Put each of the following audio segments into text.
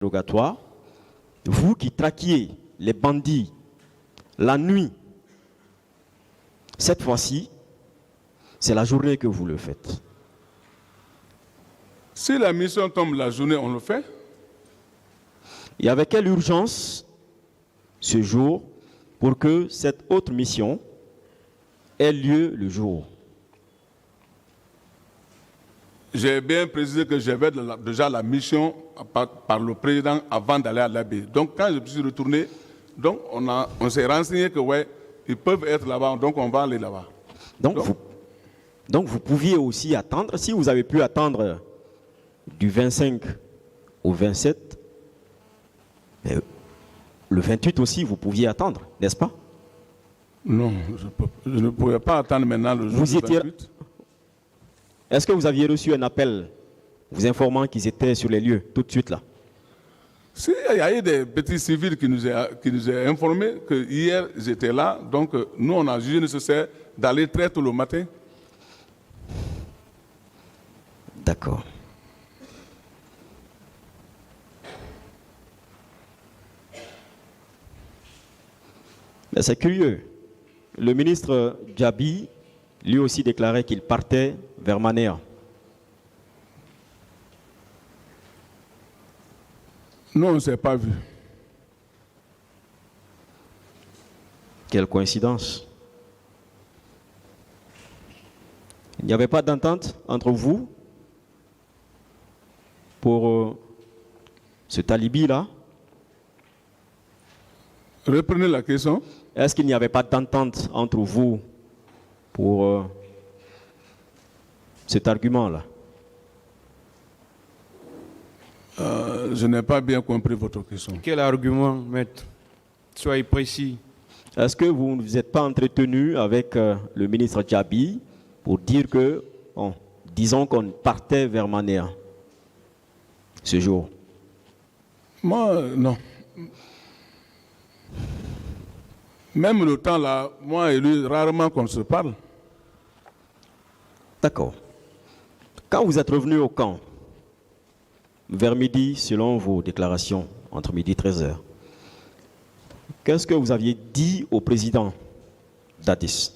interrogatoire, vous qui traquiez les bandits la nuit, cette fois-ci, c'est la journée que vous le faites. Si la mission tombe la journée, on le fait. Et avec quelle urgence ce jour pour que cette autre mission ait lieu le jour? J'ai bien précisé que j'avais déjà la mission par le président avant d'aller à l'abbaye. Donc quand je suis retourné, donc on s'est renseigné que ouais, ils peuvent être là-bas, donc on va aller là-bas. Donc vous pouviez aussi attendre, si vous avez pu attendre du 25 au 27, le 28 aussi vous pouviez attendre, n'est-ce pas? Non, je ne pouvais pas attendre maintenant le jour du 28. Est-ce que vous aviez reçu un appel vous informant qu'ils étaient sur les lieux tout de suite là? Si, il y a eu des petits civils qui nous ont informés que hier ils étaient là, donc nous on a jugé nécessaire d'aller très tôt le matin. D'accord. Mais c'est curieux. Le ministre Djabi, lui aussi déclarait qu'il partait vers Manéa. Non, on ne s'est pas vu. Quelle coïncidence. Il n'y avait pas d'entente entre vous pour ce talibi-là? Reprenez la question. Est-ce qu'il n'y avait pas d'entente entre vous pour cet argument-là? Je n'ai pas bien compris votre question. Quel argument, maître? Soyez précis. Est-ce que vous ne vous êtes pas entretenu avec le ministre Djabi pour dire que, disons qu'on partait vers Manéa ce jour? Moi, non. Même le temps là, moi et lui, rarement qu'on se parle. D'accord. Quand vous êtes revenu au camp, vers midi, selon vos déclarations, entre midi et 13h, qu'est-ce que vous aviez dit au président d'Addis?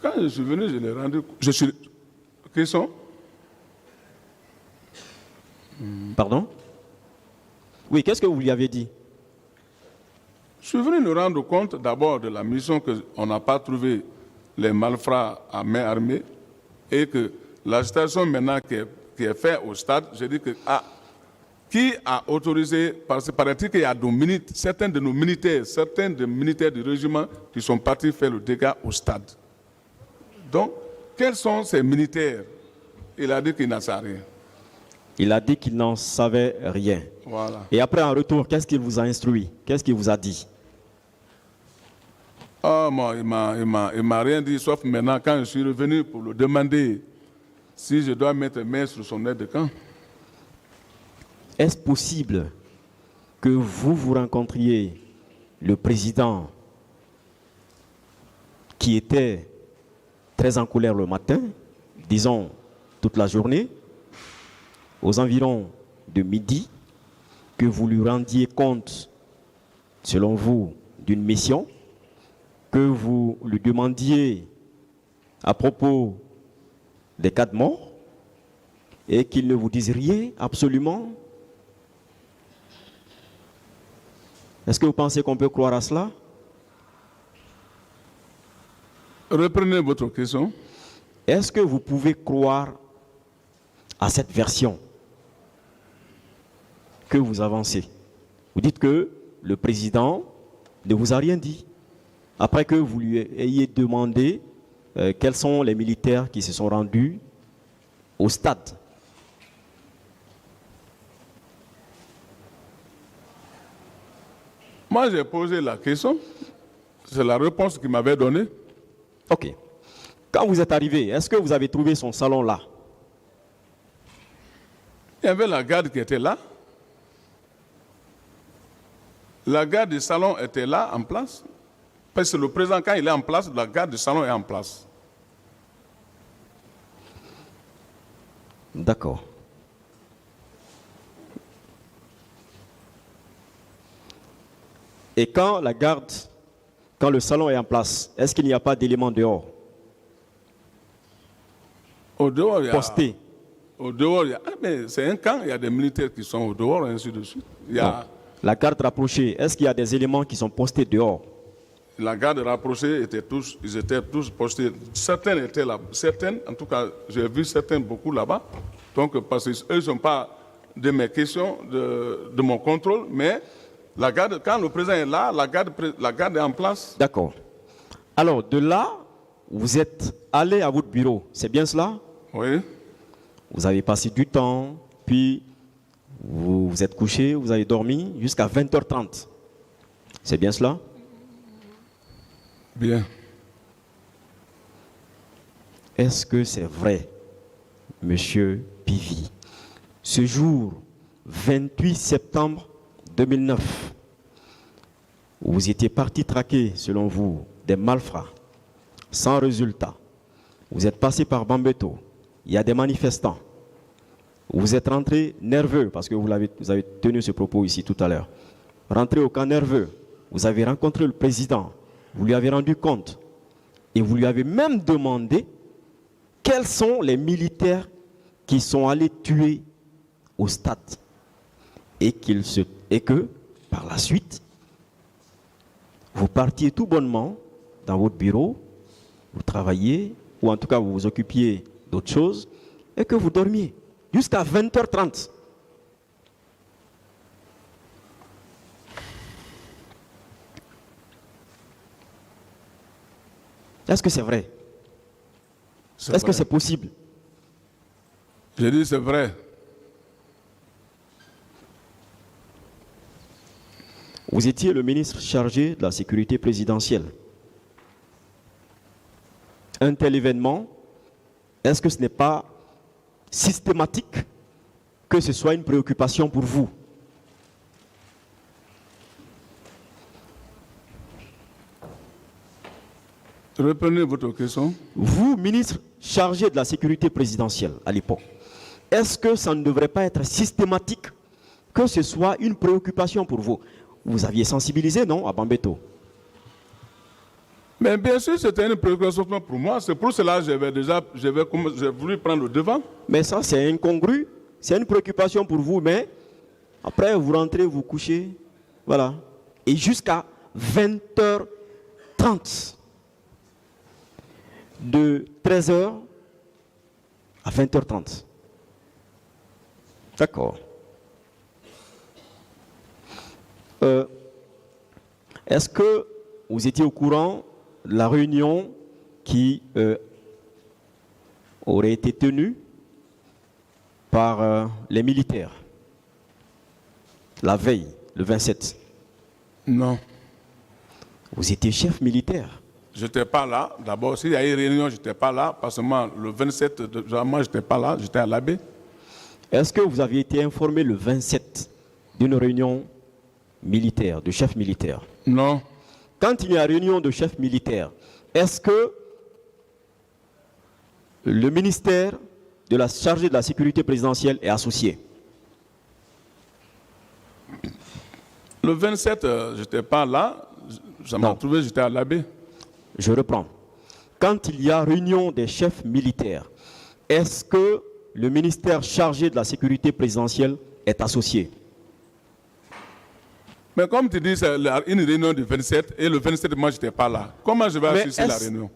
Quand je suis venu, je l'ai rendu... Question? Pardon? Oui, qu'est-ce que vous lui avez dit? Je suis venu nous rendre compte d'abord de la mission qu'on n'a pas trouvé les malfrats à main armée et que l'agitation maintenant qui est faite au stade, j'ai dit que qui a autorisé, parce que paraît-il qu'il y a certains de nos militaires, certains des militaires du régiment qui sont partis faire le dégât au stade. Donc, quels sont ces militaires? Il a dit qu'il n'en sait rien. Il a dit qu'il n'en savait rien. Voilà. Et après, en retour, qu'est-ce qu'il vous a instruit? Qu'est-ce qu'il vous a dit? Moi, il m'a rien dit, sauf maintenant quand je suis revenu pour le demander si je dois mettre main sur son aide de camp. Est-ce possible que vous rencontriez le président qui était très en colère le matin, disons toute la journée, aux environs de midi, que vous lui rendiez compte, selon vous, d'une mission, que vous lui demandiez à propos des 4 morts, et qu'il ne vous dise rien absolument? Est-ce que vous pensez qu'on peut croire à cela? Reprenez votre question. Est-ce que vous pouvez croire à cette version que vous avancez? Vous dites que le président ne vous a rien dit, après que vous lui ayez demandé quels sont les militaires qui se sont rendus au stade. Moi, j'ai posé la question. C'est la réponse qu'il m'avait donnée. Ok. Quand vous êtes arrivé, est-ce que vous avez trouvé son salon là? Il y avait la garde qui était là. La garde du salon était là, en place. Parce que le président, quand il est en place, la garde du salon est en place. D'accord. Et quand la garde, quand le salon est en place, est-ce qu'il n'y a pas d'éléments dehors Au dehors, il y a... postés? Au dehors, il y a... Ah, mais c'est un camp, il y a des militaires qui sont au dehors, ainsi de suite. Il y a... Non. La garde rapprochée, est-ce qu'il y a des éléments qui sont postés dehors? La garde rapprochée, ils étaient tous postés. Certains étaient là. Certaines, en tout cas, j'ai vu certains beaucoup là-bas. Donc, parce qu'eux ne sont pas de mes questions, de mon contrôle, mais la garde, quand le président est là, la garde est en place. D'accord. Alors, de là, vous êtes allé à votre bureau, c'est bien cela? Oui. Vous avez passé du temps, puis vous vous êtes couché, vous avez dormi jusqu'à 20h30. C'est bien cela? Bien. Est-ce que c'est vrai, Monsieur Pivi? Ce jour, 28 septembre 2009, vous étiez parti traquer, selon vous, des malfrats, sans résultat. Vous êtes passé par Bambeto, il y a des manifestants. Vous êtes rentré nerveux, parce que vous avez tenu ce propos ici tout à l'heure. Rentré au camp nerveux, vous avez rencontré le président, vous lui avez rendu compte, et vous lui avez même demandé quels sont les militaires qui sont allés tuer au stade. Et que, par la suite, vous partiez tout bonnement dans votre bureau, vous travailliez, ou en tout cas vous vous occupiez d'autres choses, et que vous dormiez jusqu'à 20h30. Est-ce que c'est vrai? Est-ce que c'est possible? J'ai dit c'est vrai. Vous étiez le ministre chargé de la sécurité présidentielle. Un tel événement, est-ce que ce n'est pas systématique que ce soit une préoccupation pour vous? Reprenez votre question. Vous, ministre chargé de la sécurité présidentielle à l'époque, est-ce que ça ne devrait pas être systématique que ce soit une préoccupation pour vous? Vous aviez sensibilisé, non, à Bambeto? Mais bien sûr, c'était une préoccupation pour moi. C'est pour cela que j'ai voulu prendre le devant. Mais ça, c'est incongru. C'est une préoccupation pour vous, mais après, vous rentrez, vous couchez. Voilà. Et jusqu'à 20h30. De 13h à 20h30. D'accord. Est-ce que vous étiez au courant de la réunion qui aurait été tenue par les militaires la veille, le 27? Non. Vous étiez chef militaire. Je n'étais pas là. D'abord, s'il y a eu une réunion, je n'étais pas là. Parce que moi, le 27, moi, je n'étais pas là. J'étais à l'abbé. Est-ce que vous aviez été informé le 27 d'une réunion militaire, de chef militaire? Non. Quand il y a réunion de chef militaire, est-ce que le ministère de la chargé de la sécurité présidentielle est associé? Le 27, je n'étais pas là. Ça m'a trouvé, j'étais à l'abbé. Je reprends. Quand il y a réunion des chefs militaires, est-ce que le ministère chargé de la sécurité présidentielle est associé? Mais comme tu dis, c'est une réunion du 27 et le 27, moi, je n'étais pas là. Comment je vais assister à la réunion?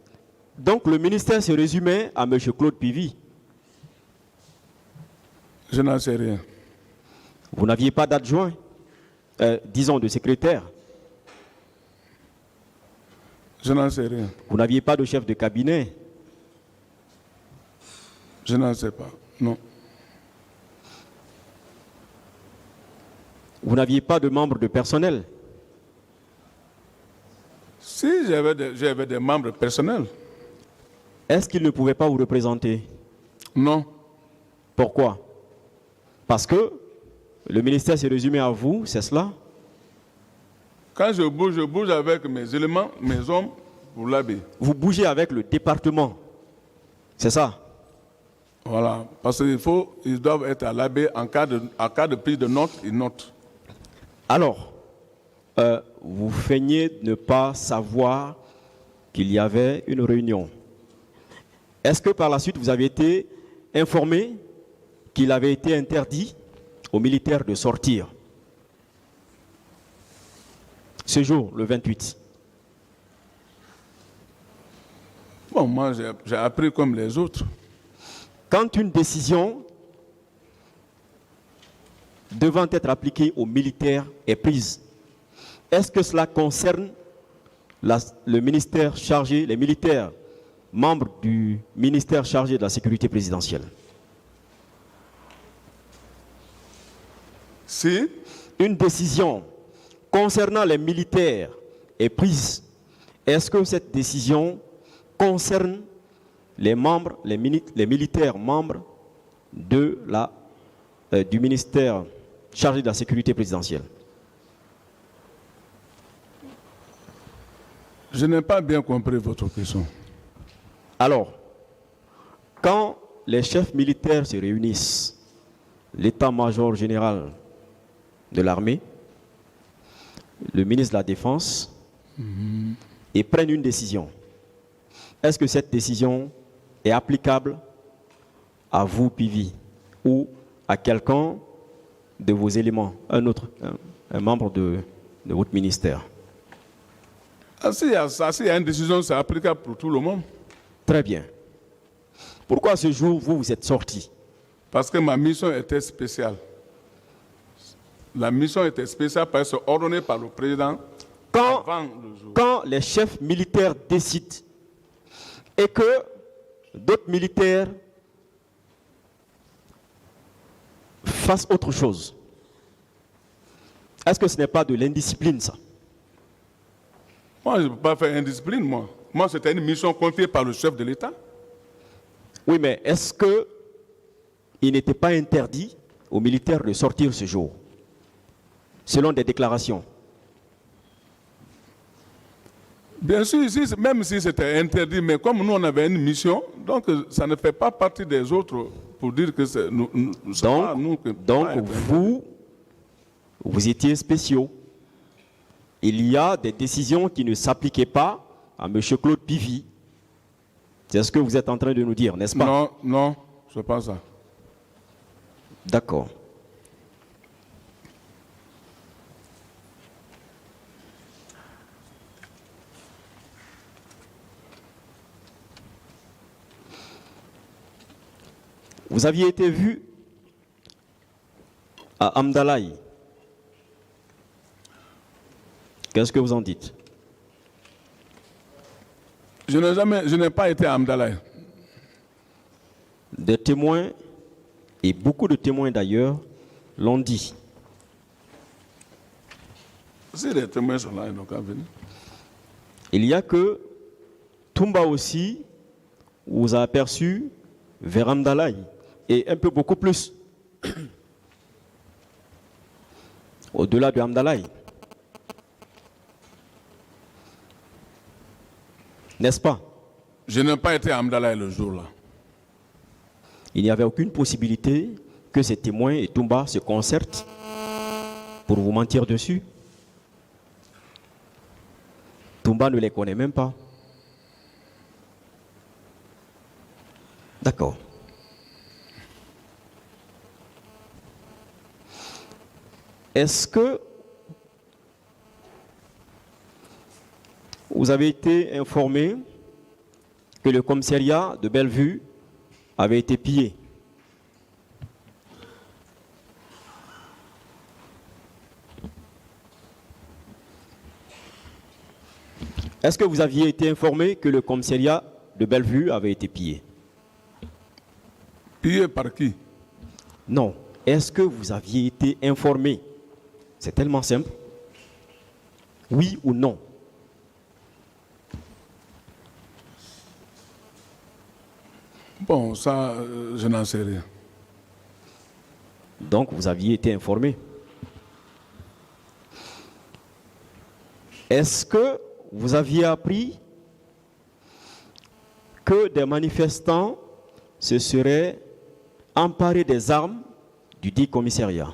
Donc le ministère se résumait à M. Claude Pivi. Je n'en sais rien. Vous n'aviez pas d'adjoint, disons de secrétaire. Je n'en sais rien. Vous n'aviez pas de chef de cabinet. Je n'en sais pas, non. Vous n'aviez pas de membres de personnel. Si, j'avais des membres personnels. Est-ce qu'ils ne pouvaient pas vous représenter? Non. Pourquoi? Parce que le ministère s'est résumé à vous, c'est cela? Quand je bouge avec mes éléments, mes hommes, pour l'abbé. Vous bougez avec le département, c'est ça? Voilà, parce qu'ils doivent être à l'abri en cas de prise de notes, ils notent. Alors, vous feignez de ne pas savoir qu'il y avait une réunion. Est-ce que par la suite vous avez été informé qu'il avait été interdit aux militaires de sortir ce jour, le 28? Bon, moi j'ai appris comme les autres. Quand une décision devant être appliquée aux militaires est prise, est-ce que cela concerne le ministère chargé, les militaires, membres du ministère chargé de la sécurité présidentielle? Si une décision concernant les militaires est prise, est-ce que cette décision concerne les militaires membres du ministère chargé de la sécurité présidentielle? Je n'ai pas bien compris votre question. Alors, quand les chefs militaires se réunissent, l'état-major général de l'armée, le ministre de la Défense, et prennent une décision, est-ce que cette décision est applicable à vous, Pivi, ou à quelqu'un de vos éléments, un membre de votre ministère? S'il y a une décision, c'est applicable pour tout le monde. Très bien. Pourquoi ce jour, vous êtes sorti? Parce que ma mission était spéciale. La mission était spéciale parce que ordonnée par le président avant le jour. Quand les chefs militaires décident et que d'autres militaires fassent autre chose, est-ce que ce n'est pas de l'indiscipline, ça? Moi, je ne peux pas faire indiscipline, moi. Moi, c'était une mission confiée par le chef de l'État. Oui, mais est-ce qu'il n'était pas interdit aux militaires de sortir ce jour, selon des déclarations? Bien sûr, même si c'était interdit, mais comme nous, on avait une mission, donc ça ne fait pas partie des autres pour dire que c'est nous. Donc vous étiez spéciaux. Il y a des décisions qui ne s'appliquaient pas à M. Claude Pivi. C'est ce que vous êtes en train de nous dire, n'est-ce pas? Non, ce n'est pas ça. D'accord. Vous aviez été vu à Amdalaï. Qu'est-ce que vous en dites? Je n'ai pas été à Amdalaï. Des témoins, et beaucoup de témoins d'ailleurs, l'ont dit. Si les témoins sont là, ils n'ont qu'à venir. Il y a que Toumba aussi vous a aperçu vers Amdalaï, et un peu beaucoup plus au-delà de Amdalaï. N'est-ce pas? Je n'ai pas été à Amdalaï le jour-là. Il n'y avait aucune possibilité que ces témoins et Toumba se concertent pour vous mentir dessus. Toumba ne les connaît même pas. D'accord. Est-ce que vous avez été informé que le commissariat de Bellevue avait été pillé? Est-ce que vous aviez été informé que le commissariat de Bellevue avait été pillé? Pillé par qui? Non. Est-ce que vous aviez été informé? C'est tellement simple. Oui ou non? Bon, ça, je n'en sais rien. Donc, vous aviez été informé. Est-ce que vous aviez appris que des manifestants se seraient emparé des armes du dit commissariat?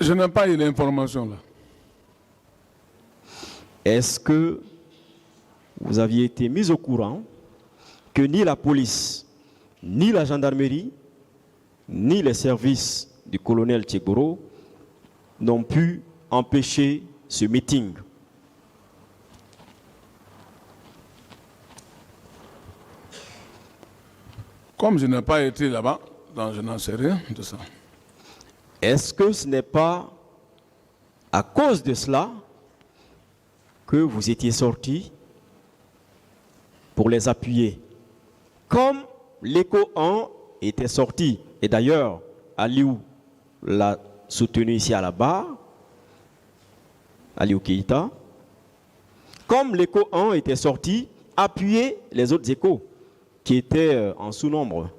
Je n'ai pas eu l'information là. Est-ce que vous aviez été mis au courant que ni la police, ni la gendarmerie, ni les services du colonel Tchegboro n'ont pu empêcher ce meeting? Comme je n'ai pas été là-bas, donc je n'en sais rien de ça. Est-ce que ce n'est pas à cause de cela que vous étiez sortis pour les appuyer? Comme l'écho 1 était sorti, et d'ailleurs, Aliou l'a soutenu ici à la barre, Aliou Keïta, comme l'écho 1 était sorti, appuyer les autres échos qui étaient en sous-nombre.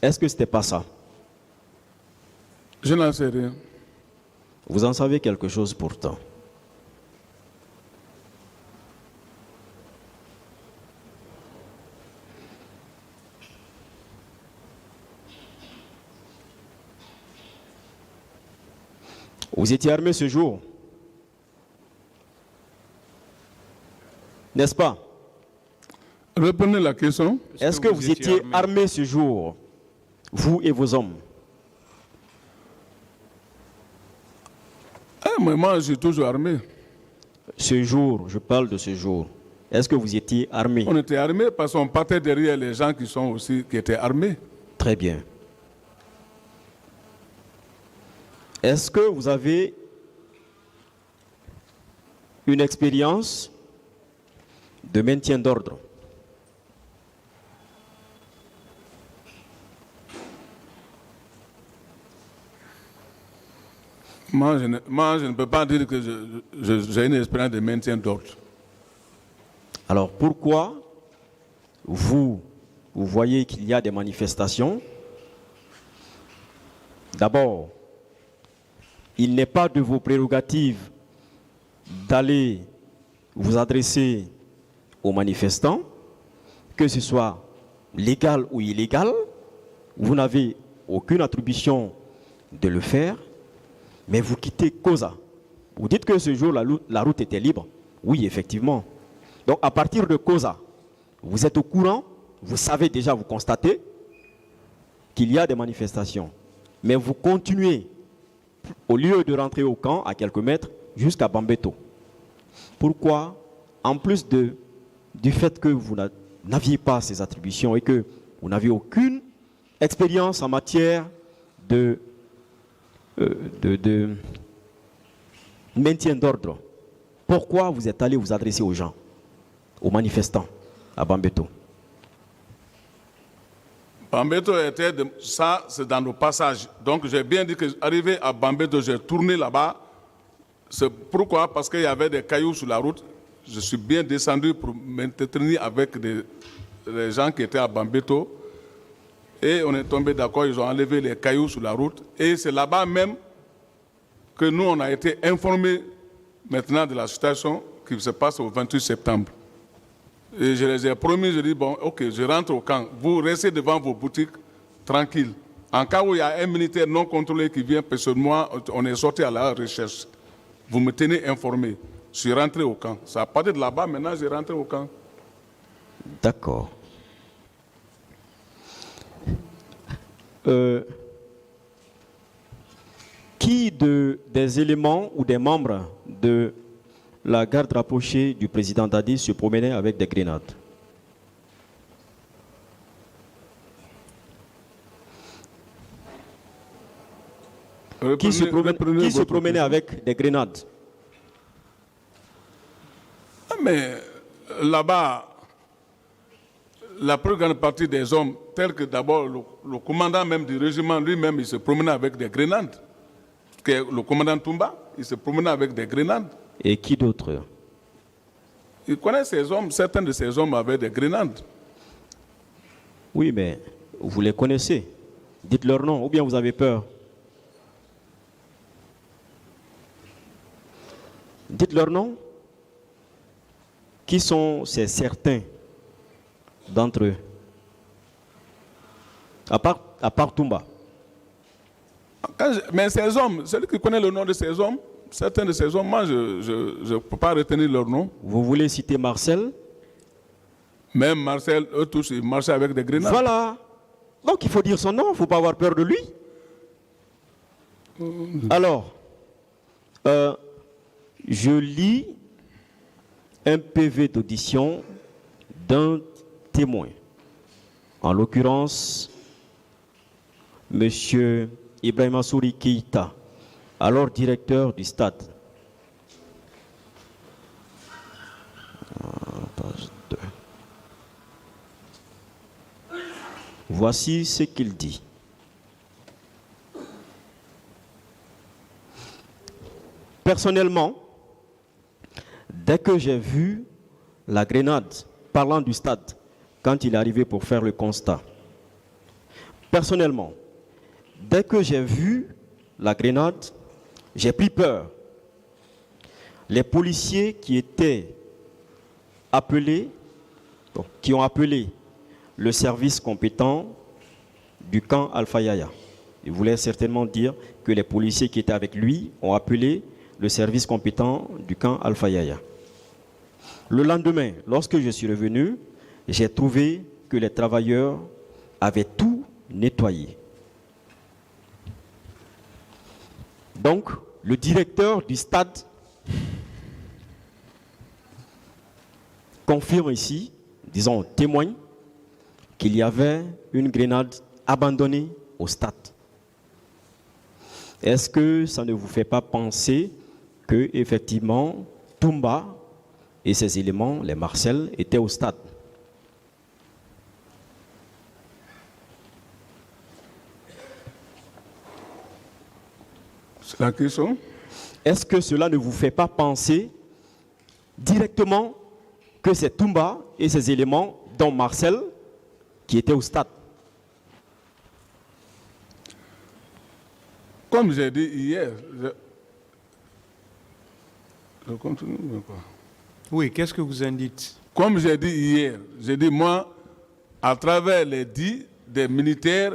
Est-ce que ce n'était pas ça? Je n'en sais rien. Vous en savez quelque chose pourtant. Vous étiez armé ce jour, n'est-ce pas? Reprenez la question. Est-ce que vous étiez armé ce jour, vous et vos hommes? Mais moi, je suis toujours armé. Ce jour, je parle de ce jour. Est-ce que vous étiez armé? On était armé parce qu'on partait derrière les gens qui étaient armés. Très bien. Est-ce que vous avez une expérience de maintien d'ordre? Moi, je ne peux pas dire que j'ai une expérience de maintien d'ordre. Alors pourquoi vous voyez qu'il y a des manifestations? D'abord, il n'est pas de vos prérogatives d'aller vous adresser aux manifestants, que ce soit légal ou illégal. Vous n'avez aucune attribution de le faire, mais vous quittez Koza. Vous dites que ce jour, la route était libre. Oui, effectivement. Donc, à partir de Koza, vous êtes au courant, vous savez déjà, vous constatez qu'il y a des manifestations. Mais vous continuez, au lieu de rentrer au camp, à quelques mètres, jusqu'à Bambeto. Pourquoi, en plus du fait que vous n'aviez pas ces attributions et que vous n'aviez aucune expérience en matière de maintien d'ordre, pourquoi vous êtes allé vous adresser aux gens, aux manifestants à Bambeto? Bambeto ça c'est dans le passage. Donc j'ai bien dit que arrivé à Bambeto, j'ai tourné là-bas. C'est pourquoi? Parce qu'il y avait des cailloux sur la route. Je suis bien descendu pour m'entretenir avec les gens qui étaient à Bambeto. Et on est tombé d'accord, ils ont enlevé les cailloux sur la route. Et c'est là-bas même que nous, on a été informés maintenant de la situation qui se passe au 28 septembre. Et je les ai promis, je dis, bon, ok, je rentre au camp. Vous restez devant vos boutiques, tranquille. En cas où il y a un militaire non contrôlé qui vient, parce que moi, on est sorti à la recherche. Vous me tenez informé. Je suis rentré au camp. Ça a parti de là-bas, maintenant j'ai rentré au camp. D'accord. Qui des éléments ou des membres de la garde rapprochée du président Dadi se promenait avec des grenades? Qui se promenait avec des grenades? Mais là-bas, la plus grande partie des hommes, tels que d'abord le commandant même du régiment, lui-même, il se promenait avec des grenades. Le commandant Toumba, il se promenait avec des grenades. Et qui d'autre? Il connaît ces hommes, certains de ces hommes avaient des grenades. Oui, mais vous les connaissez. Dites leur nom, ou bien vous avez peur. Dites leur nom. Qui sont ces certains d'entre eux? À part Toumba. Mais ces hommes, celui qui connaît le nom de ces hommes, certains de ces hommes, moi, je ne peux pas retenir leur nom. Vous voulez citer Marcel? Même Marcel, eux tous, ils marchaient avec des grenades. Voilà. Donc il faut dire son nom, il ne faut pas avoir peur de lui. Alors, je lis un PV d'audition d'un témoin. En l'occurrence, M. Ibrahima Souri Keïta, alors directeur du stade. Page 2. Voici ce qu'il dit. Personnellement, dès que j'ai vu la grenade parlant du stade, quand il est arrivé pour faire le constat, personnellement, dès que j'ai vu la grenade, j'ai pris peur. Les policiers qui étaient appelés, qui ont appelé le service compétent du camp Alpha Yaya. Il voulait certainement dire que les policiers qui étaient avec lui ont appelé le service compétent du camp Alpha Yaya. Le lendemain, lorsque je suis revenu, j'ai trouvé que les travailleurs avaient tout nettoyé. Donc, le directeur du stade confirme ici, disons, témoigne, qu'il y avait une grenade abandonnée au stade. Est-ce que ça ne vous fait pas penser que, effectivement, Toumba et ses éléments, les Marcel, étaient au stade? C'est la question. Est-ce que cela ne vous fait pas penser directement que c'est Toumba et ses éléments, dont Marcel, qui étaient au stade? Comme j'ai dit hier, je continue ou pas? Oui, qu'est-ce que vous en dites? Comme j'ai dit hier, j'ai dit moi, à travers les dits des militaires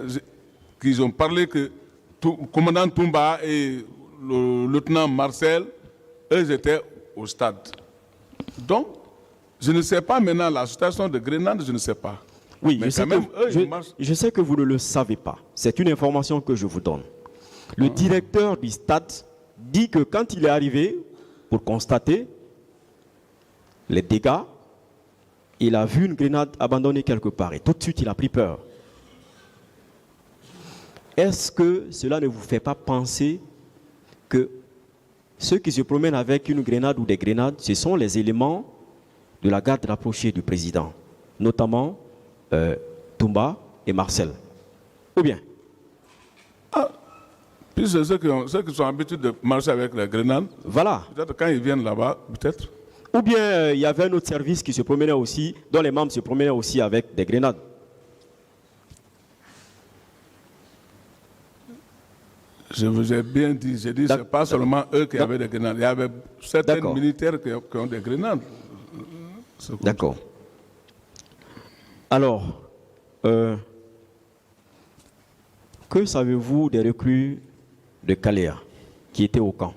qui ont parlé que le commandant Toumba et le lieutenant Marcel, eux étaient au stade. Donc, je ne sais pas maintenant la situation de Grenade, je ne sais pas. Oui, mais je sais que vous ne le savez pas. C'est une information que je vous donne. Le directeur du stade dit que quand il est arrivé pour constater les dégâts, il a vu une grenade abandonnée quelque part et tout de suite il a pris peur. Est-ce que cela ne vous fait pas penser que ceux qui se promènent avec une grenade ou des grenades, ce sont les éléments de la garde rapprochée du président, notamment Toumba et Marcel? Ou bien? Puis c'est ceux qui sont habitués de marcher avec les grenades. Voilà. Peut-être quand ils viennent là-bas, peut-être. Ou bien il y avait un autre service qui se promenait aussi, dont les membres se promenaient aussi avec des grenades. Je vous ai bien dit, j'ai dit, ce n'est pas seulement eux qui avaient des grenades. Il y avait certains militaires qui ont des grenades. D'accord. Alors, que savez-vous des recrues de Kalea qui étaient au camp?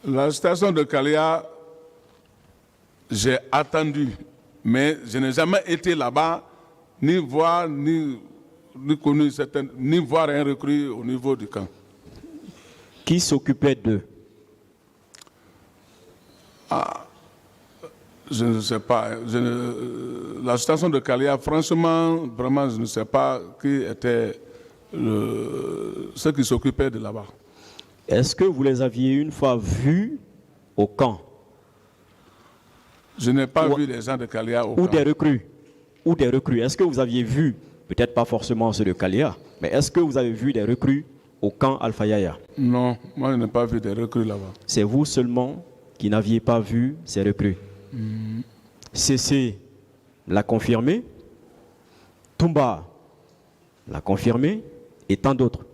La station de Kalea, j'ai attendu, mais je n'ai jamais été là-bas, ni voir, ni connu certaines, ni voir un recrue au niveau du camp. Qui s'occupait d'eux? Je ne sais pas. La station de Kalea, franchement, vraiment, je ne sais pas qui était ceux qui s'occupaient de là-bas. Est-ce que vous les aviez une fois vus au camp? Je n'ai pas vu les gens de Kalea au camp. Ou des recrues. Est-ce que vous aviez vu, peut-être pas forcément ceux de Kalea, mais est-ce que vous avez vu des recrues au camp Alpha Yaya? Non, moi je n'ai pas vu des recrues là-bas. C'est vous seulement qui n'aviez pas vu ces recrues. CC l'a confirmé, Toumba l'a confirmé, et tant d'autres.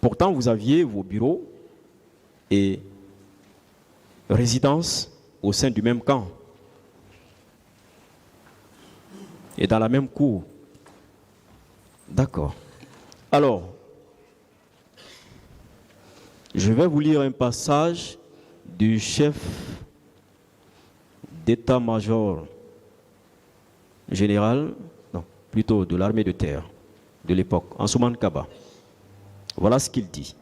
Pourtant, vous aviez vos bureaux et résidence au sein du même camp et dans la même cour. D'accord. Alors, je vais vous lire un passage du chef d'état-major général, non, plutôt de l'armée de terre de l'époque, Ansoumane Kaba. Voilà ce qu'il dit.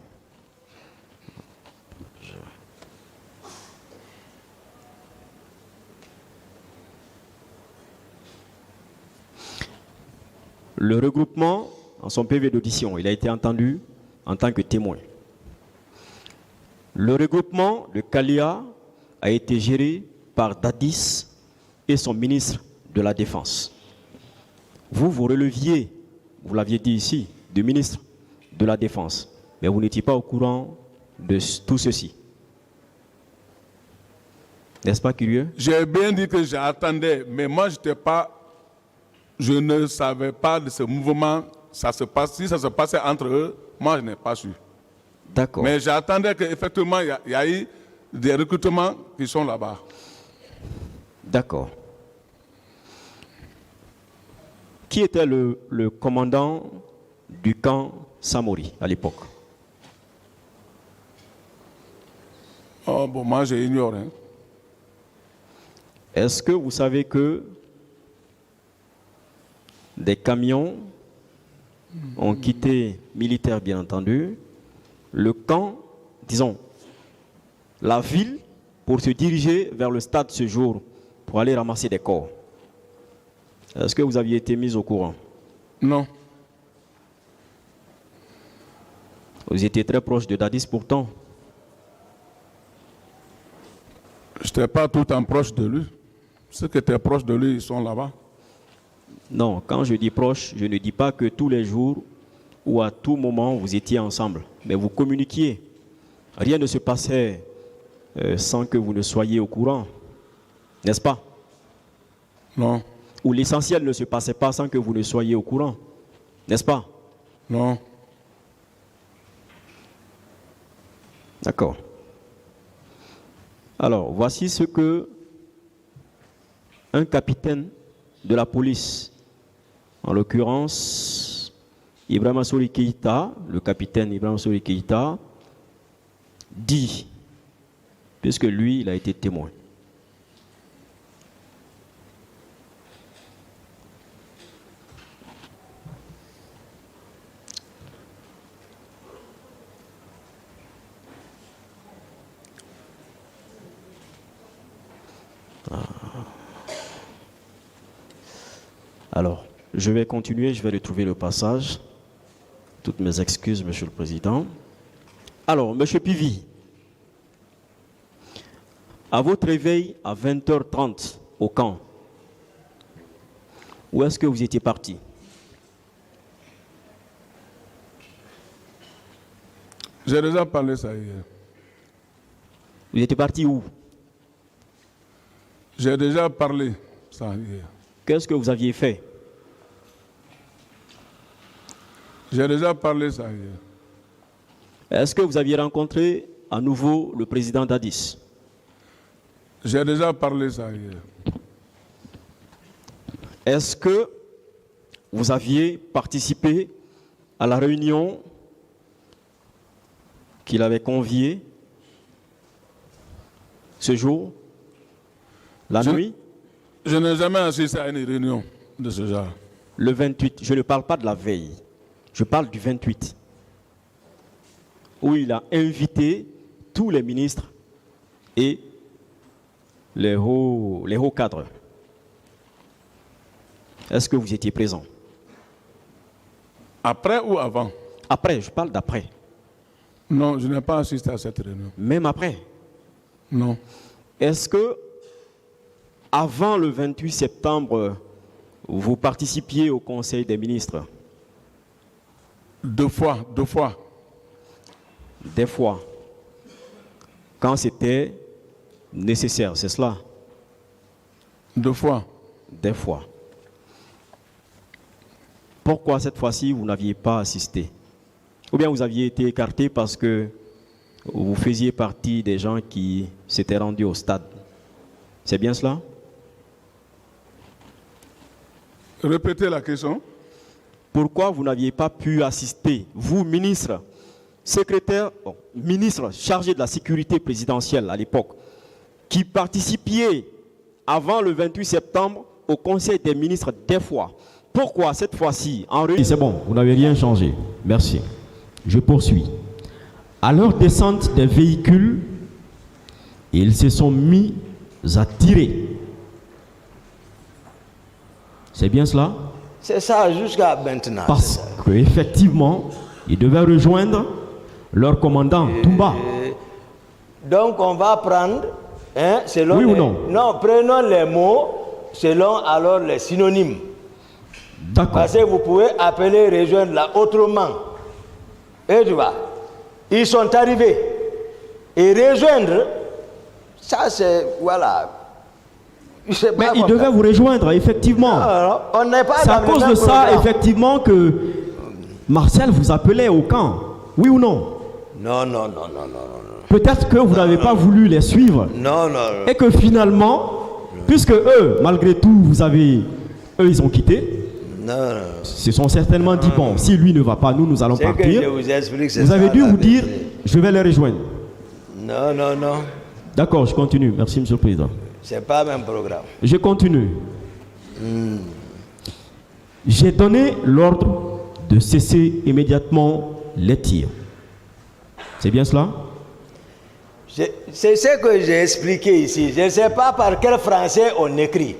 Le regroupement, en son PV d'audition, il a été entendu en tant que témoin. Le regroupement de Kalia a été géré par Dadis et son ministre de la Défense. Vous releviez, vous l'aviez dit ici, du ministre de la Défense, mais vous n'étiez pas au courant de tout ceci. N'est-ce pas curieux? J'ai bien dit que j'attendais, mais moi je ne savais pas de ce mouvement. Si ça se passait entre eux, moi je n'ai pas su. D'accord. Mais j'attendais qu'effectivement il y a eu des recrutements qui sont là-bas. D'accord. Qui était le commandant du camp Samori à l'époque? Oh, bon, moi j'ignore. Hein. Est-ce que vous savez que des camions ont quitté, militaires bien entendu, le camp, disons, la ville, pour se diriger vers le stade ce jour, pour aller ramasser des corps? Est-ce que vous aviez été mis au courant? Non. Vous étiez très proche de Dadis pourtant. Je n'étais pas tout le temps proche de lui. Ceux qui étaient proches de lui, ils sont là-bas. Non, quand je dis proche, je ne dis pas que tous les jours ou à tout moment vous étiez ensemble, mais vous communiquiez. Rien ne se passait sans que vous ne soyez au courant, n'est-ce pas? Non. Ou l'essentiel ne se passait pas sans que vous ne soyez au courant, n'est-ce pas? Non. D'accord. Alors, voici ce que un capitaine de la police, en l'occurrence Ibrahima Sori Keïta, le capitaine Ibrahima Sori Keïta, dit, puisque lui, il a été témoin. Alors, je vais continuer, je vais retrouver le passage. Toutes mes excuses, Monsieur le Président. Alors, Monsieur Pivi, à votre réveil à 20h30 au camp, où est-ce que vous étiez parti? J'ai déjà parlé ça hier. Vous étiez parti où? J'ai déjà parlé ça hier. Qu'est-ce que vous aviez fait? J'ai déjà parlé ça hier. Est-ce que vous aviez rencontré à nouveau le président Dadis? J'ai déjà parlé ça hier. Est-ce que vous aviez participé à la réunion qu'il avait conviée ce jour, la nuit? Je n'ai jamais assisté à une réunion de ce genre. Le 28, je ne parle pas de la veille, je parle du 28, où il a invité tous les ministres et les hauts cadres. Est-ce que vous étiez présent? Après ou avant? Après, je parle d'après. Non, je n'ai pas assisté à cette réunion. Même après? Non. Est-ce que avant le 28 septembre, vous participiez au Conseil des ministres? Deux fois. Des fois. Quand c'était nécessaire, c'est cela? Deux fois. Des fois. Pourquoi cette fois-ci vous n'aviez pas assisté? Ou bien vous aviez été écarté parce que vous faisiez partie des gens qui s'étaient rendus au stade. C'est bien cela? Répétez la question. Pourquoi vous n'aviez pas pu assister, vous, ministre, ministre chargé de la sécurité présidentielle à l'époque, qui participiez avant le 28 septembre au Conseil des ministres des fois? Pourquoi cette fois-ci en réunion? C'est bon, vous n'avez rien changé. Merci. Je poursuis. À leur descente des véhicules, ils se sont mis à tirer. C'est bien cela? C'est ça jusqu'à maintenant. Parce qu'effectivement, ils devaient rejoindre leur commandant, Toumba. Donc on va prendre, selon Oui ou non? Non, prenons les mots selon alors les synonymes. D'accord. Parce que vous pouvez appeler rejoindre là autrement. Et tu vois, ils sont arrivés. Et rejoindre, ça c'est, voilà. Mais ils devaient vous rejoindre, effectivement. Non, on n'est pas C'est à dans le cause même de ça, programme. effectivement, que Marcel vous appelait au camp. Oui ou non? Non. Peut-être que vous n'avez pas voulu les suivre. Non. Et que finalement, puisque eux, malgré tout, eux, ils ont quitté. Non. Se sont certainement dit, bon, si lui ne va pas, nous allons C'est que partir. je vous explique, c'est Vous ça, avez dû la vous dire, vérité. je vais les rejoindre. Non. D'accord, je continue. Merci, Monsieur le Président. C'est pas le même programme. Je continue. J'ai donné l'ordre de cesser immédiatement les tirs. C'est bien cela? C'est ce que j'ai expliqué ici. Je ne sais pas par quel français on écrit.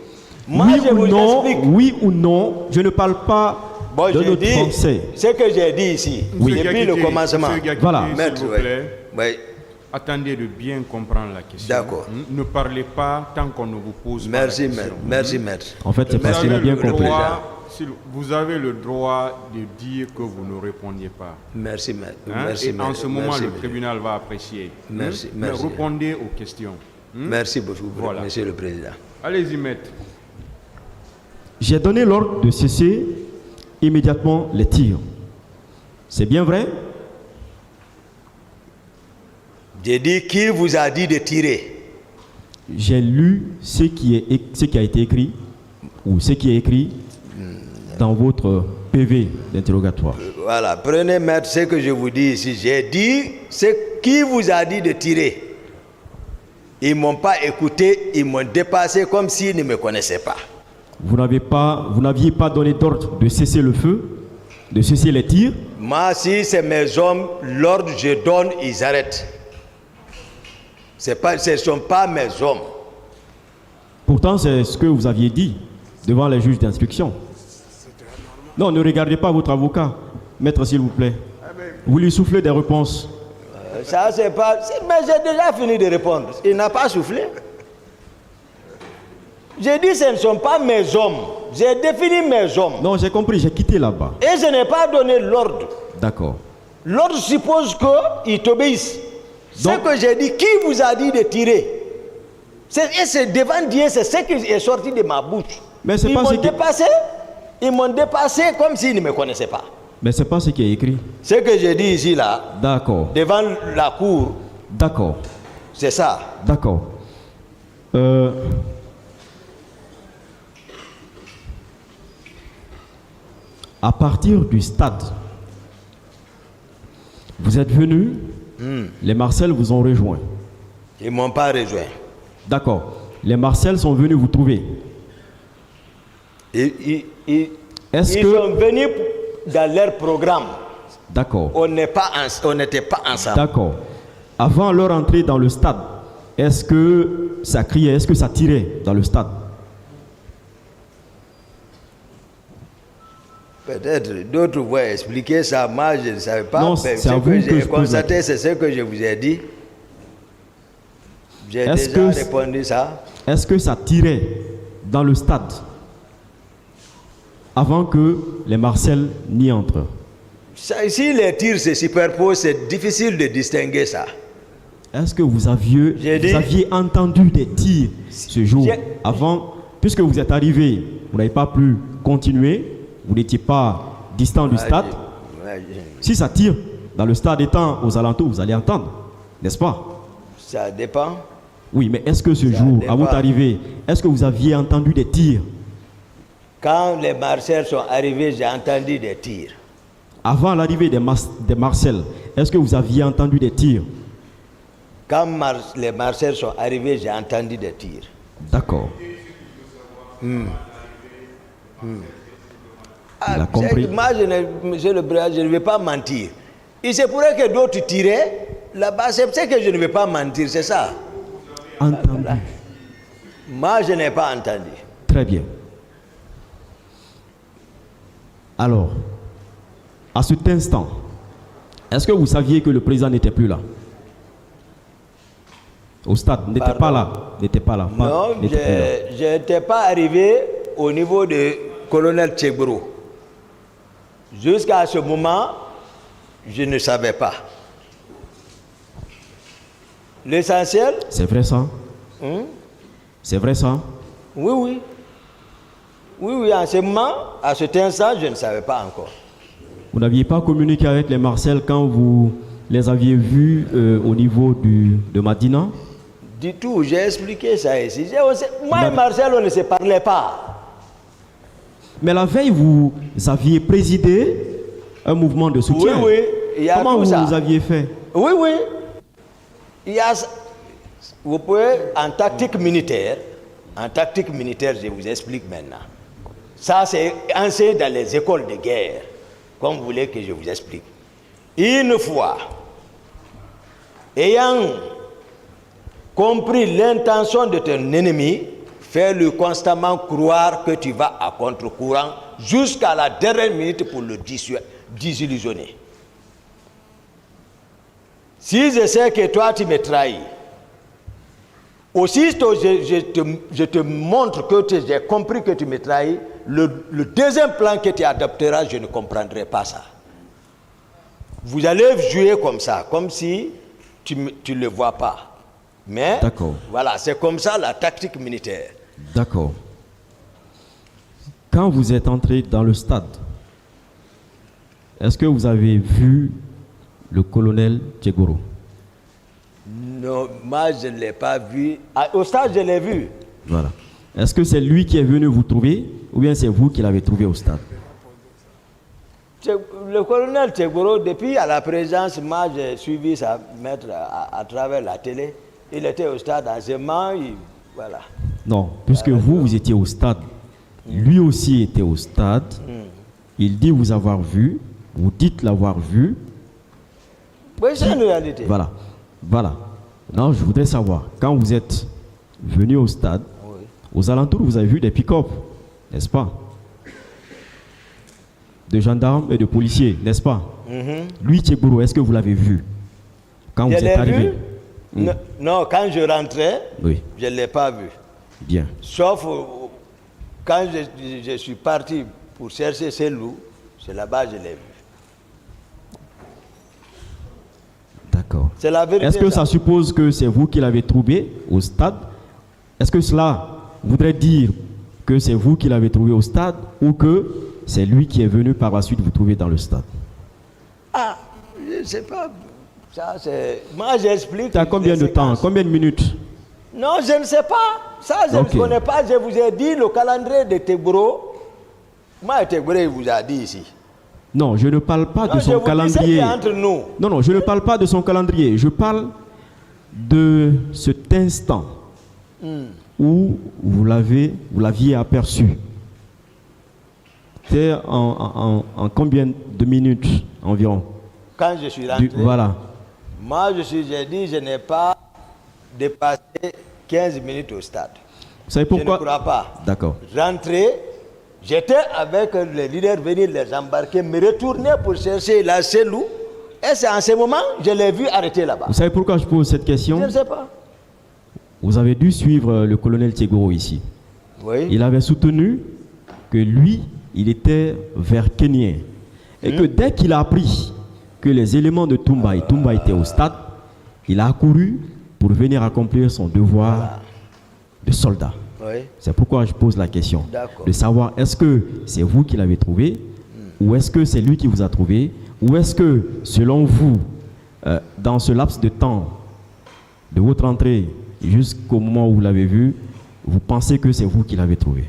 Moi, Oui je ou vous non, explique. oui ou non, je ne parle pas Bon, de j'ai notre dit français. ce que j'ai dit ici, depuis le commencement. Voilà. S'il vous plaît, Oui. attendez de bien comprendre la question. D'accord. Ne parlez pas tant qu'on ne vous pose pas Merci, la maître. question. Merci, maître. En fait, c'est Vous parce qu'il a avez bien le compris. vous avez le droit de dire que vous ne répondiez pas. Merci, maître. Hein? Merci, Et en maître. ce moment, Merci, le maître. tribunal va apprécier. Merci, Mais merci. répondez aux questions. Merci beaucoup, Voilà. monsieur le président. Allez-y, maître. J'ai donné l'ordre de cesser immédiatement les tirs. C'est bien vrai? J'ai dit qui vous a dit de tirer. J'ai lu ce qui a été écrit, ou ce qui est écrit dans votre PV d'interrogatoire. Voilà, prenez, maître, ce que je vous dis ici. J'ai dit qui vous a dit de tirer. Ils ne m'ont pas écouté, ils m'ont dépassé comme s'ils ne me connaissaient pas. Vous n'aviez pas donné d'ordre de cesser le feu, de cesser les tirs. Moi, si c'est mes hommes, l'ordre je donne, ils arrêtent. Ce ne sont pas mes hommes. Pourtant, c'est ce que vous aviez dit devant les juges d'instruction. Non, ne regardez pas votre avocat. Maître, s'il vous plaît. Vous lui soufflez des réponses. Ça, c'est pas... Mais j'ai déjà fini de répondre. Il n'a pas soufflé. J'ai dit ce ne sont pas mes hommes. J'ai défini mes hommes. Non, j'ai compris, j'ai quitté là-bas. Et je n'ai pas donné l'ordre. D'accord. L'ordre suppose qu'ils t'obéissent. Ce Donc- que j'ai dit, qui vous a dit de tirer? Et c'est devant Dieu, c'est ce qui est sorti de ma bouche. Mais c'est Ils pas m'ont ce qui- dépassé. Ils m'ont dépassé comme s'ils ne me connaissaient pas. Mais ce n'est pas ce qui est écrit. Ce que j'ai dit ici, là, D'accord. devant la cour, D'accord. c'est ça. D'accord. À partir du stade, vous êtes venus, les Marcel vous ont rejoint. Ils ne m'ont pas rejoint. D'accord. Les Marcel sont venus vous trouver. Ils Est-ce ils que... sont venus dans leur programme. D'accord. On n'était pas ensemble. D'accord. Avant leur entrée dans le stade, est-ce que ça criait, est-ce que ça tirait dans le stade? Peut-être d'autres vont expliquer ça. Moi, je ne savais pas. Non, Mais c'est ce à vous que que j'ai je pose la constaté, c'est ce que je vous ai dit. J'ai Est-ce déjà que- répondu ça. Est-ce que ça tirait dans le stade avant que les Marcel n'y entrent? Si les tirs se superposent, c'est difficile de distinguer ça. Est-ce que vous aviez entendu des tirs ce jour J'ai- avant, puisque vous êtes arrivé, vous n'avez pas pu continuer, vous n'étiez pas distant du stade. Si ça tire dans le stade étant aux alentours, vous allez entendre. n'est-ce pas? Ça dépend. Oui, mais est-ce que ce Ça jour, à dépend. votre arrivée, est-ce que vous aviez entendu des tirs? Quand les Marcel sont arrivés, j'ai entendu des tirs. Avant l'arrivée des Marcel, est-ce que vous aviez entendu des tirs? Quand les Marcel sont arrivés, j'ai entendu des tirs. D'accord. Ah, Il a compris. moi, monsieur le président, je ne vais pas mentir. Il se pourrait que d'autres tiraient. Là-bas, c'est que je ne vais pas mentir, c'est ça. Entendu. Moi, je n'ai pas entendu. Très bien. Alors, à cet instant, est-ce que vous saviez que le président n'était plus là? Au stade, n'était Pardon? pas là. N'était pas là. Non, n'était plus là. je n'étais pas arrivé au niveau de colonel Tchegboro. Jusqu'à ce moment, je ne savais pas. L'essentiel, C'est vrai ça? C'est vrai ça? oui, oui. Oui, oui, en ce moment, à cet instant, je ne savais pas encore. Vous n'aviez pas communiqué avec les Marcel quand vous les aviez vus au niveau de Madina? Du tout, j'ai expliqué ça ici. Moi et Marcel, on ne se parlait pas. Mais la veille, vous aviez présidé un mouvement de soutien. Oui, oui, il y a Comment tout ça. vous aviez fait? Oui, oui. Il y a, vous pouvez, en tactique militaire, je vous explique maintenant. Ça, c'est enseigné dans les écoles de guerre, comme vous voulez que je vous explique. Une fois, ayant compris l'intention de ton ennemi, fais-le constamment croire que tu vas à contre-courant jusqu'à la dernière minute pour le désillusionner. Si je sais que toi tu me trahis, aussitôt je te montre que j'ai compris que tu me trahis, le deuxième plan que tu adopteras, je ne comprendrai pas ça. Vous allez jouer comme ça, comme si tu ne le vois pas. Mais voilà, c'est comme ça la tactique militaire. D'accord. Quand vous êtes entré dans le stade, est-ce que vous avez vu le colonel Tchegboro? Non, moi je ne l'ai pas vu. Au stade, je l'ai vu. Voilà. Est-ce que c'est lui qui est venu vous trouver ou bien c'est vous qui l'avez trouvé au stade? Le colonel Tchegboro, depuis à la présence, moi j'ai suivi sa maître à travers la télé. Il était au stade en ce moment, voilà. Non, puisque vous étiez au stade, lui aussi était au stade. Il dit vous avoir vu, vous dites l'avoir vu. Oui, c'est une réalité. Voilà, voilà. Non, je voudrais savoir, quand vous êtes venu au stade, aux alentours, vous avez vu des pick-up, n'est-ce pas? De gendarmes et de policiers, n'est-ce pas? Lui, Tchegboro, est-ce que vous l'avez vu quand vous êtes arrivé? Non, quand je rentrais, oui. Je ne l'ai pas vu. Bien. Sauf quand je suis parti pour chercher ces loups, c'est là-bas que je l'ai vu. D'accord. C'est la vérité. Est-ce que ça suppose que c'est vous qui l'avez trouvé au stade? Est-ce que cela voudrait dire que c'est vous qui l'avez trouvé au stade ou que c'est lui qui est venu par la suite vous trouver dans le stade? Ah, je ne sais pas. Ça, c'est... Moi, j'explique. À combien de temps? Combien de minutes? Non, je ne sais pas. Ça, je ne connais pas. Je vous ai dit le calendrier de Tchegboro. Moi, Tchegboro, il vous a dit ici. Non, je ne parle pas de son calendrier. Entre nous. Non, non, je ne parle pas de son calendrier. Je parle de cet instant où vous l'aviez aperçu. C'est en combien de minutes environ? Quand je suis rentré, voilà. Moi, j'ai dit, je n'ai pas dépassé 15 minutes au stade. Vous savez pourquoi? Je ne crois pas. D'accord. Rentré, j'étais avec les leaders venir les embarquer, me retourner pour chercher la cellule. Et c'est en ce moment je l'ai vu arrêter là-bas. Vous savez pourquoi je pose cette question? Je ne sais pas. Vous avez dû suivre le colonel Tchegboro ici. Oui. Il avait soutenu que lui, il était vers Kenyan. Et que dès qu'il a appris que les éléments de Toumba étaient au stade, il a accouru pour venir accomplir son devoir de soldat. Oui. C'est pourquoi je pose la question de savoir est-ce que c'est vous qui l'avez trouvé ou est-ce que c'est lui qui vous a trouvé ou est-ce que selon vous, dans ce laps de temps de votre entrée jusqu'au moment où vous l'avez vu, vous pensez que c'est vous qui l'avez trouvé?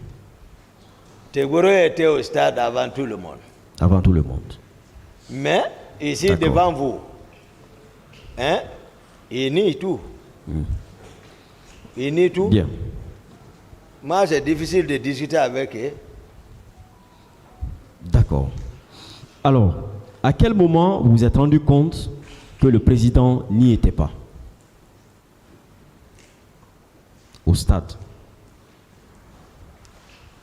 Tegboro était au stade avant tout le monde. Avant tout le monde. Mais ici, D'accord. devant vous, hein, il nie tout. Il nie tout. Bien. Moi, c'est difficile de discuter avec eux. D'accord. Alors, à quel moment vous vous êtes rendu compte que le président n'y était pas? Au stade.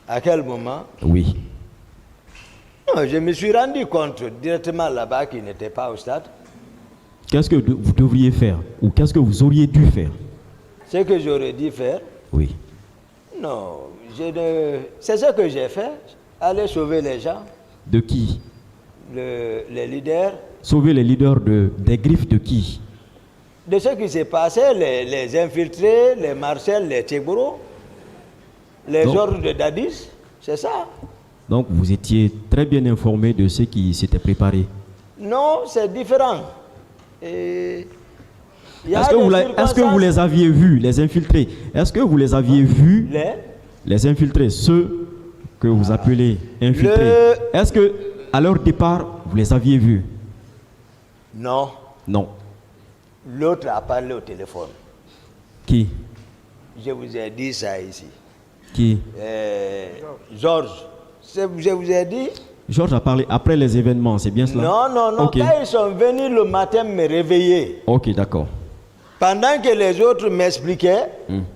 À quel moment? Oui. Non, je me suis rendu compte directement là-bas qu'il n'était pas au stade. Qu'est-ce que vous devriez faire? Ou qu'est-ce que vous auriez dû faire? Ce que j'aurais dû faire, Oui. non, c'est ce que j'ai fait. Aller sauver les gens, De qui? les leaders. Sauver les leaders des griffes de qui? De ce qui s'est passé, les infiltrés, les Marcel, les Tegboro, les Donc- ordres de Dadis, c'est ça. Donc vous étiez très bien informé de ce qui s'était préparé. Non, c'est différent. Et il y a Est-ce que, des est-ce que vous les aviez vus, les infiltrés? Est-ce que vous les aviez vus, les infiltrés, ceux que vous appelez infiltrés? Est-ce que à leur départ, vous les aviez vus? Non, Non. l'autre a parlé au téléphone. Qui? Je vous ai dit ça ici. Qui? Georges, je vous ai dit. Georges a parlé après les événements, c'est bien cela? Non, non, non. Ok. Quand ils sont venus le matin me réveiller, Ok, d'accord. pendant que les autres m'expliquaient,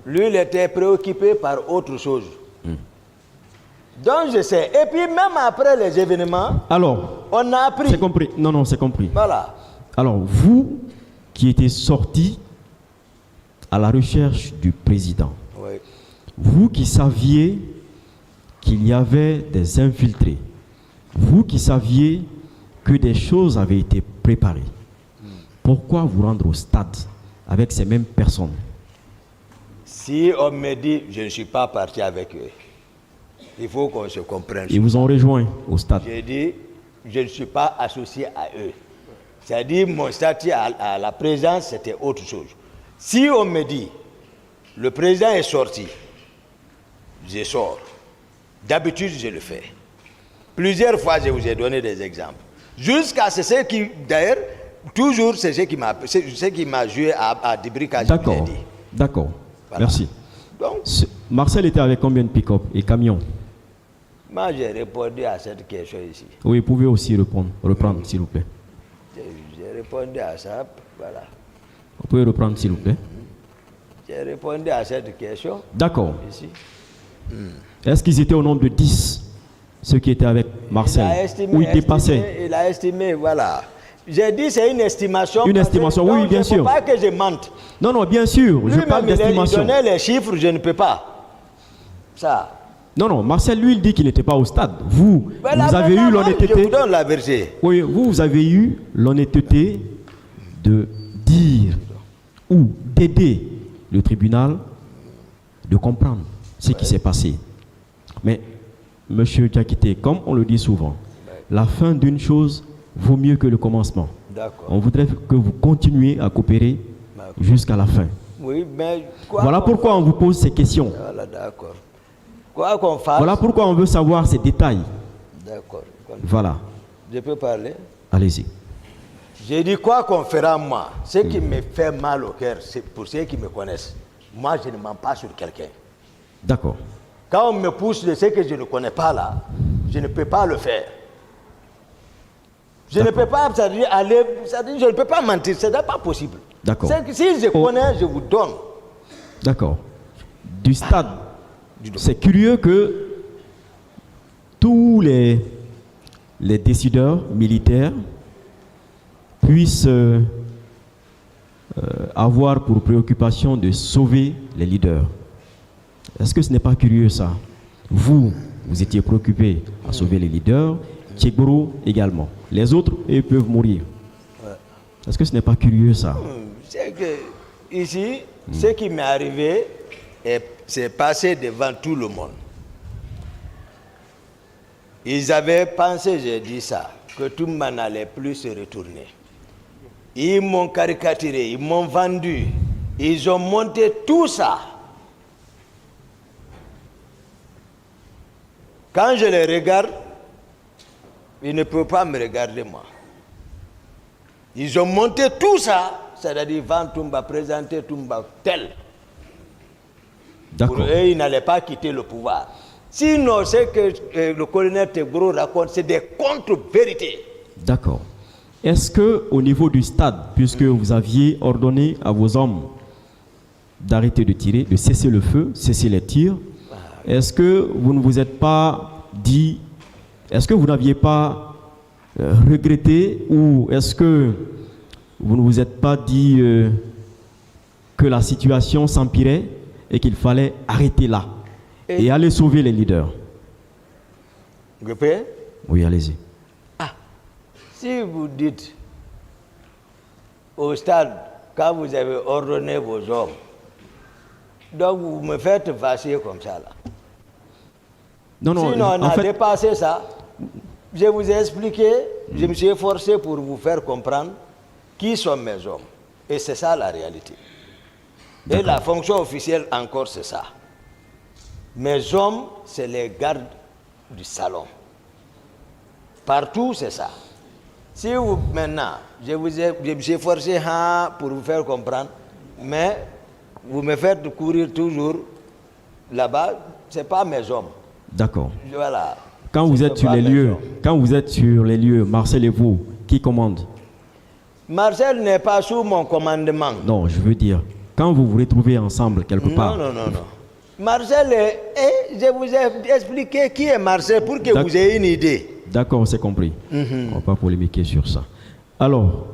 lui, il était préoccupé par autre chose. Donc, je sais. Et puis, même après les événements, Alors, on a appris. c'est compris. Non, non, c'est compris. Voilà. Alors, vous qui étiez sorti à la recherche du président, Oui. vous qui saviez qu'il y avait des infiltrés, vous qui saviez que des choses avaient été préparées, pourquoi vous rendre au stade avec ces mêmes personnes? Si on me dit, je ne suis pas parti avec eux, il faut qu'on se comprenne. Ils vous ont rejoint au stade. J'ai dit, je ne suis pas associé à eux. C'est-à-dire, mon statut à la présence, c'était autre chose. Si on me dit, le président est sorti, je sors. D'habitude, je le fais. Plusieurs fois, je vous ai donné des exemples. Jusqu'à ce qui, d'ailleurs, toujours, c'est ce qui m'a joué à Dibri quand je vous ai D'accord, dit. d'accord. Voilà. Merci. Donc, Marcel était avec combien de pick-up et camions? moi, j'ai répondu à cette question ici. Oui, vous pouvez aussi reprendre s'il vous plaît. J'ai répondu à ça, voilà. Vous pouvez reprendre s'il vous plaît. J'ai répondu à cette question D'accord. ici. Est-ce qu'ils étaient au nombre de 10, ceux qui étaient avec Marcel? Ou ils dépassaient? Il a estimé, voilà. J'ai dit c'est une estimation. Une parce que- estimation, donc, oui, bien sûr. Il ne faut pas que je mente. Non, non, bien sûr, je Lui-même, parle il d'estimation. donnait les chiffres, je ne peux pas. Ça. Non, non, Marcel, lui, il dit qu'il n'était pas au stade. Vous, Voilà, vous avez eu maintenant, Je l'honnêteté. vous donne la vérité. Oui, vous avez eu l'honnêteté de dire ou d'aider le tribunal de comprendre ce qui s'est passé. Mais, monsieur Diakité, comme on le dit souvent, la fin d'une chose vaut mieux que le commencement. D'accord. On voudrait que vous continuiez à coopérer jusqu'à la fin. Oui, mais quoi Voilà qu'on pourquoi on vous pose ces questions. fasse- Voilà, d'accord. Quoi qu'on fasse. Voilà pourquoi on veut savoir ces détails. D'accord. Voilà. Je peux parler. Allez-y. J'ai dit quoi qu'on fera moi. Ce qui me fait mal au cœur, c'est pour ceux qui me connaissent. Moi, je ne mens pas sur quelqu'un. D'accord. Quand on me pousse de ce que je ne connais pas là, je ne peux pas le faire. Je ne peux pas, c'est-à-dire aller, c'est-à-dire je ne peux pas mentir, ce n'est pas possible. D'accord. C'est que si je connais, je vous donne. D'accord. Du stade, c'est curieux que tous les décideurs militaires puissent avoir pour préoccupation de sauver les leaders. Est-ce que ce n'est pas curieux ça? Vous étiez préoccupé à sauver les leaders, Tchegboro également. Les autres, ils peuvent mourir. Est-ce que ce n'est pas curieux ça? C'est que ici, ce qui m'est arrivé, c'est passé devant tout le monde. Ils avaient pensé, j'ai dit ça, que tout le monde n'allait plus se retourner. Ils m'ont caricaturé, ils m'ont vendu Ils ont monté tout ça. Quand je les regarde, ils ne peuvent pas me regarder moi. Ils ont monté tout ça, c'est-à-dire vendre Toumba, présenter Toumba tel. Pour eux, ils n'allaient pas quitter le pouvoir. Sinon, ce que le colonel Tegboro raconte, c'est des contre-vérités. D'accord. Est-ce que au niveau du stade, puisque vous aviez ordonné à vos hommes d'arrêter de tirer, de cesser le feu, cesser les tirs, est-ce que vous ne vous êtes pas dit, est-ce que vous n'aviez pas regretté, ou est-ce que vous ne vous êtes pas dit que la situation s'empirait et qu'il fallait arrêter là et aller sauver les leaders? Oui, allez-y. Si vous dites au stade, quand vous avez ordonné vos hommes, donc vous me faites vaciller comme ça là. Non, sinon, on a dépassé ça. Je vous ai expliqué, je me suis efforcé pour vous faire comprendre qui sont mes hommes. Et c'est ça la réalité. Et la fonction officielle encore, c'est ça. Mes hommes, c'est les gardes du salon. Partout, c'est ça. Si vous, maintenant, je me suis efforcé pour vous faire comprendre, mais vous me faites courir toujours là-bas, ce n'est pas mes hommes. D'accord. Voilà. Quand vous êtes sur les lieux, Marcel et vous, qui commande? Marcel n'est pas sous mon commandement. Non, je veux dire, quand vous vous retrouvez ensemble quelque part. Non. Marcel je vous ai expliqué qui est Marcel pour que vous ayez une idée. D'accord, c'est compris. On ne va pas polémiquer sur ça. Alors,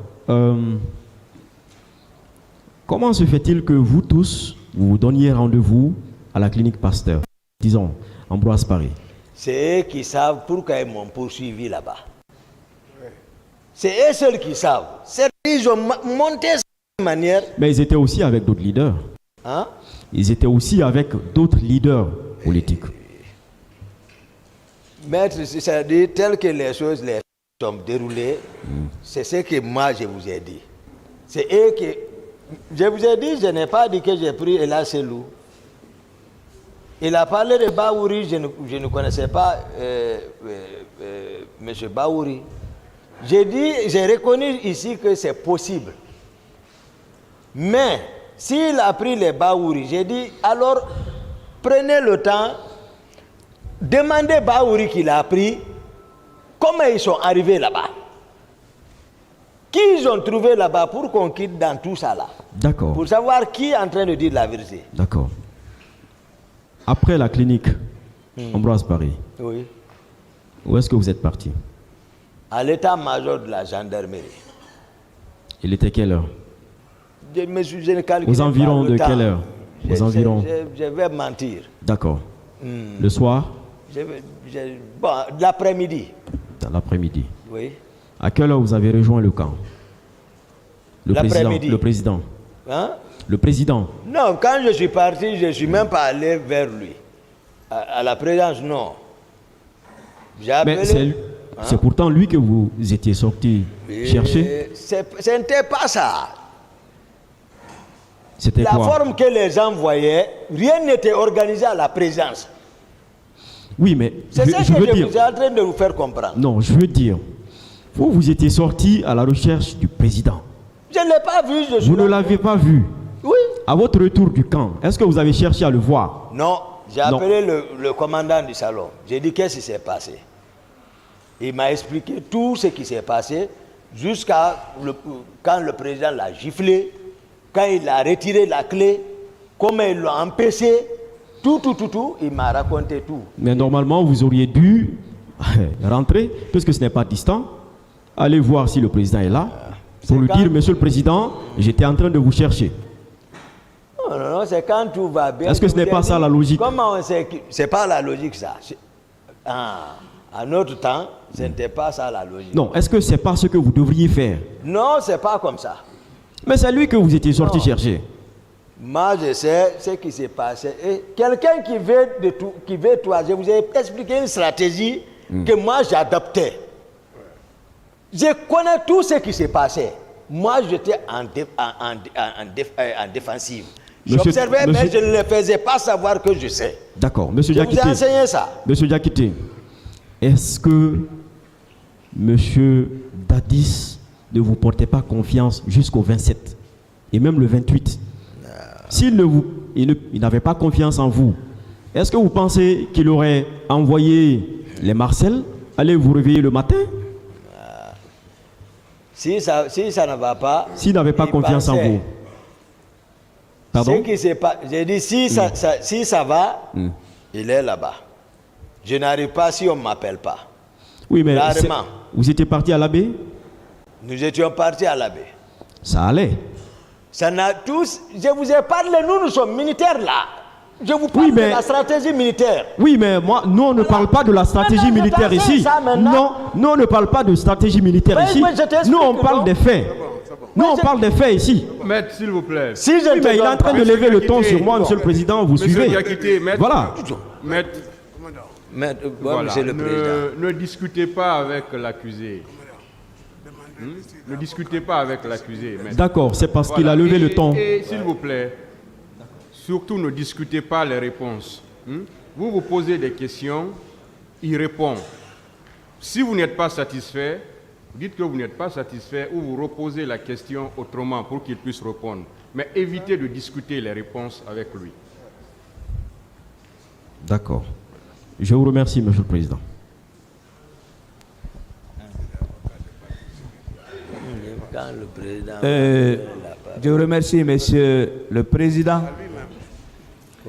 comment se fait-il que vous tous, vous donniez rendez-vous à la clinique Pasteur, disons, Ambroise Paré? C'est eux qui savent pourquoi ils m'ont poursuivi là-bas. C'est eux seuls qui savent. Ils ont monté cette manière. Mais ils étaient aussi avec d'autres leaders. Hein? Ils étaient aussi avec d'autres leaders politiques. Maître, c'est-à-dire, tel que les choses les sont déroulées, c'est ce que moi je vous ai dit. C'est eux qui... Je vous ai dit, je n'ai pas dit que j'ai pris Ella Selou. Il a parlé de Baouri, je ne connaissais pas M. Baouri. J'ai reconnu ici que c'est possible. Mais, s'il a pris les Baouri, j'ai dit, alors, prenez le temps, demandez Baouri qu'il a pris, comment ils sont arrivés là-bas. Qui ils ont trouvé là-bas pour qu'on quitte dans tout ça là. D'accord. Pour savoir qui est en train de dire la vérité. D'accord. Après la clinique Ambroise Paré, oui. Où est-ce que vous êtes parti? À l'état-major de la gendarmerie. Il était quelle heure? Je ne calcule aux environs pas le de temps. quelle heure? Aux environs. Je vais mentir. D'accord. Le soir? Bon, l'après-midi. Dans l'après-midi. Oui. À quelle heure vous avez rejoint le camp? L'après-midi. Le président. Hein? Le président. Non, quand je suis parti, je ne suis même pas allé vers lui. À la présidence, non. J'ai appelé... Mais c'est pourtant lui que vous étiez sorti chercher. Ce n'était pas ça. C'était La quoi? forme que les gens voyaient, rien n'était organisé à la présidence. Oui, mais c'est ça que je veux je dire... suis en train de vous faire comprendre. Non, je veux dire, vous étiez sorti à la recherche du président. Je ne l'ai pas vu. Vous ne l'avez pas vu? Oui. À votre retour du camp, est-ce que vous avez cherché à le voir? Non, j'ai appelé le commandant du salon. J'ai dit qu'est-ce qui s'est passé. Il m'a expliqué tout ce qui s'est passé jusqu'à quand le président l'a giflé, quand il a retiré la clé, comment il l'a empêché, tout, il m'a raconté tout. Mais normalement, vous auriez dû rentrer, puisque ce n'est pas distant, aller voir si le président est là, pour lui dire, Monsieur le Président, j'étais en train de vous chercher. Non, c'est quand tout va bien. Est-ce que ce n'est pas ça la logique? Comment on sait que... C'est pas la logique ça. À notre temps, ce n'était pas ça la logique. Non, est-ce que c'est pas ce que vous devriez faire? Non, c'est pas comme ça. Mais c'est lui que vous étiez sorti chercher. Moi, je sais ce qui s'est passé. Et quelqu'un qui veut toi, je vous ai expliqué une stratégie que moi j'adoptais. Je connais tout ce qui s'est passé. moi j'étais en défensive. Monsieur- J'observais, mais monsieur- je ne le faisais pas savoir que je sais. D'accord. Monsieur Je vous ai Diakité. enseigné ça. Monsieur Diakité, est-ce que Monsieur Dadis ne vous portait pas confiance jusqu'au 27 et même le 28? S'il il n'avait pas confiance en vous, est-ce que vous pensez qu'il aurait envoyé les Marcel aller vous réveiller le matin? Si ça ne va pas. S'il n'avait pas il confiance en pensait. vous. Pardon? Ce qui s'est pas. J'ai dit si ça va, il est là-bas. Je n'arrive pas si on ne m'appelle pas. Oui, mais Rarement. vous étiez parti à la baie? Nous étions partis à la baie. Ça allait. Ça n'a tous. Je vous ai parlé, nous sommes militaires là. Je vous parle Oui, mais- de la stratégie militaire. Oui, mais moi, nous, on ne parle pas de la stratégie Maintenant, je militaire t'enseigne ici. ça maintenant. Non, nous, on ne parle pas de stratégie militaire Oui, ici. oui, je t'explique, Nous, on parle non? des faits. Nous, on parle des faits ici. Maître, s'il vous plaît. Si je Oui, te mais il est en donne train pas- de lever le ton Diakité, sur moi, monsieur le président, vous Monsieur suivez. Diakité, maître, Voilà. maître, Mais, voilà, monsieur le président. ne discutez pas avec l'accusé. Ne discutez pas avec l'accusé, maître. D'accord, c'est parce qu'il Voilà. a levé le Et- ton. Et s'il vous plaît, surtout ne discutez pas les réponses. Vous vous posez des questions, il répond. Si vous n'êtes pas satisfait, dites que vous n'êtes pas satisfait ou vous reposez la question autrement pour qu'il puisse répondre. Mais évitez de discuter les réponses avec lui. D'accord. Je vous remercie, monsieur le président. Quand le président. Je remercie Monsieur le Président.